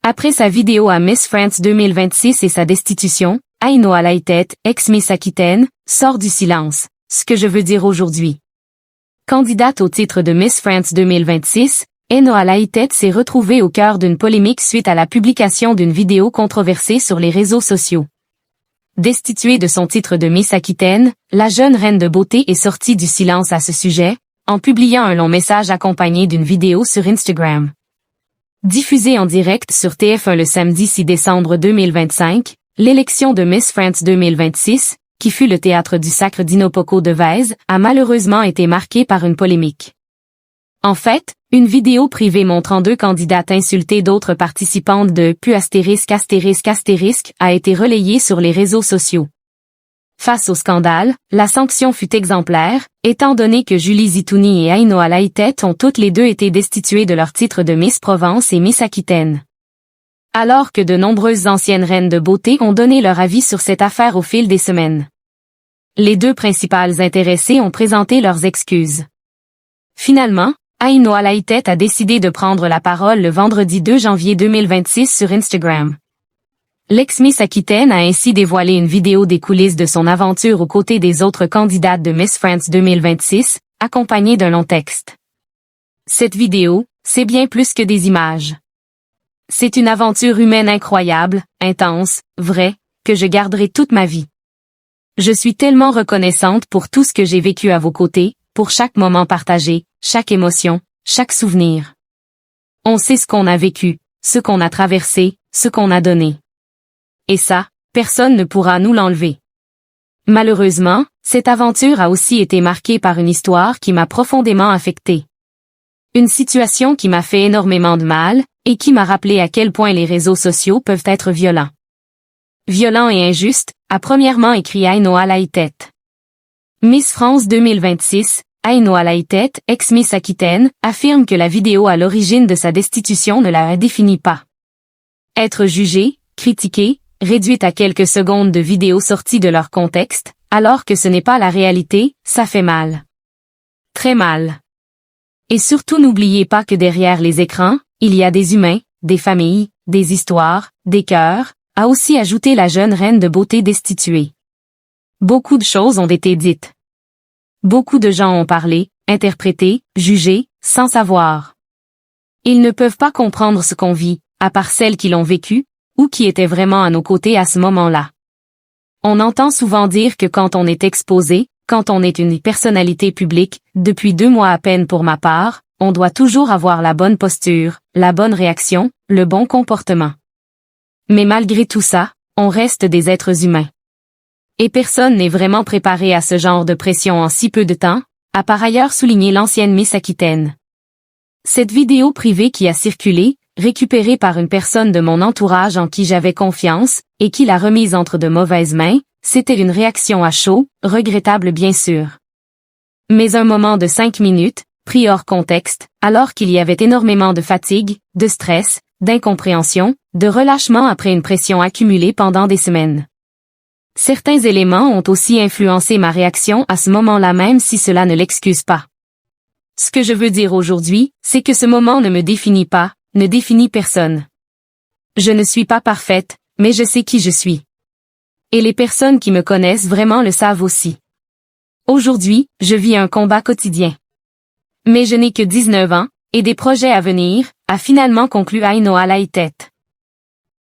Après sa vidéo à Miss France 2026 et sa destitution, Aino Alaïtet, ex-Miss Aquitaine, sort du silence. Ce que je veux dire aujourd'hui. Candidate au titre de Miss France 2026, Aino Alaïtet s'est retrouvée au cœur d'une polémique suite à la publication d'une vidéo controversée sur les réseaux sociaux. Destituée de son titre de Miss Aquitaine, la jeune reine de beauté est sortie du silence à ce sujet, en publiant un long message accompagné d'une vidéo sur Instagram. Diffusée en direct sur TF1 le samedi 6 décembre 2025, l'élection de Miss France 2026, qui fut le théâtre du sacre d'Inopoko de Vèze, a malheureusement été marquée par une polémique. En fait, une vidéo privée montrant deux candidates insulter d'autres participantes de pu **** a été relayée sur les réseaux sociaux. Face au scandale, la sanction fut exemplaire, étant donné que Julie Zitouni et Aino Alaïtet ont toutes les deux été destituées de leur titre de Miss Provence et Miss Aquitaine. Alors que de nombreuses anciennes reines de beauté ont donné leur avis sur cette affaire au fil des semaines. Les deux principales intéressées ont présenté leurs excuses. Finalement, Aino Alaïtet a décidé de prendre la parole le vendredi 2 janvier 2026 sur Instagram. L'ex-Miss Aquitaine a ainsi dévoilé une vidéo des coulisses de son aventure aux côtés des autres candidates de Miss France 2026, accompagnée d'un long texte. Cette vidéo, c'est bien plus que des images. C'est une aventure humaine incroyable, intense, vraie, que je garderai toute ma vie. Je suis tellement reconnaissante pour tout ce que j'ai vécu à vos côtés, pour chaque moment partagé, chaque émotion, chaque souvenir. On sait ce qu'on a vécu, ce qu'on a traversé, ce qu'on a donné. Et ça, personne ne pourra nous l'enlever. Malheureusement, cette aventure a aussi été marquée par une histoire qui m'a profondément affectée. Une situation qui m'a fait énormément de mal, et qui m'a rappelé à quel point les réseaux sociaux peuvent être violents. Violents et injustes, a premièrement écrit Aino Alaïtet. Miss France 2026, Aino Alaïtet, ex-Miss Aquitaine, affirme que la vidéo à l'origine de sa destitution ne la définit pas. Être jugée, critiquée, réduite à quelques secondes de vidéos sorties de leur contexte, alors que ce n'est pas la réalité, ça fait mal. Très mal. Et surtout n'oubliez pas que derrière les écrans, il y a des humains, des familles, des histoires, des cœurs, a aussi ajouté la jeune reine de beauté destituée. Beaucoup de choses ont été dites. Beaucoup de gens ont parlé, interprété, jugé, sans savoir. Ils ne peuvent pas comprendre ce qu'on vit, à part celles qui l'ont vécu, ou qui étaient vraiment à nos côtés à ce moment-là. On entend souvent dire que quand on est exposé, quand on est une personnalité publique, depuis 2 mois à peine pour ma part, on doit toujours avoir la bonne posture, la bonne réaction, le bon comportement. Mais malgré tout ça, on reste des êtres humains. Et personne n'est vraiment préparé à ce genre de pression en si peu de temps, a par ailleurs souligné l'ancienne Miss Aquitaine. Cette vidéo privée qui a circulé, récupérée par une personne de mon entourage en qui j'avais confiance, et qui l'a remise entre de mauvaises mains, c'était une réaction à chaud, regrettable bien sûr. Mais un moment de 5 minutes, pris hors contexte, alors qu'il y avait énormément de fatigue, de stress, d'incompréhension, de relâchement après une pression accumulée pendant des semaines. Certains éléments ont aussi influencé ma réaction à ce moment-là même si cela ne l'excuse pas. Ce que je veux dire aujourd'hui, c'est que ce moment ne me définit pas, ne définit personne. Je ne suis pas parfaite, mais je sais qui je suis. Et les personnes qui me connaissent vraiment le savent aussi. Aujourd'hui, je vis un combat quotidien. Mais je n'ai que 19 ans, et des projets à venir, a finalement conclu Aino Alaïtet.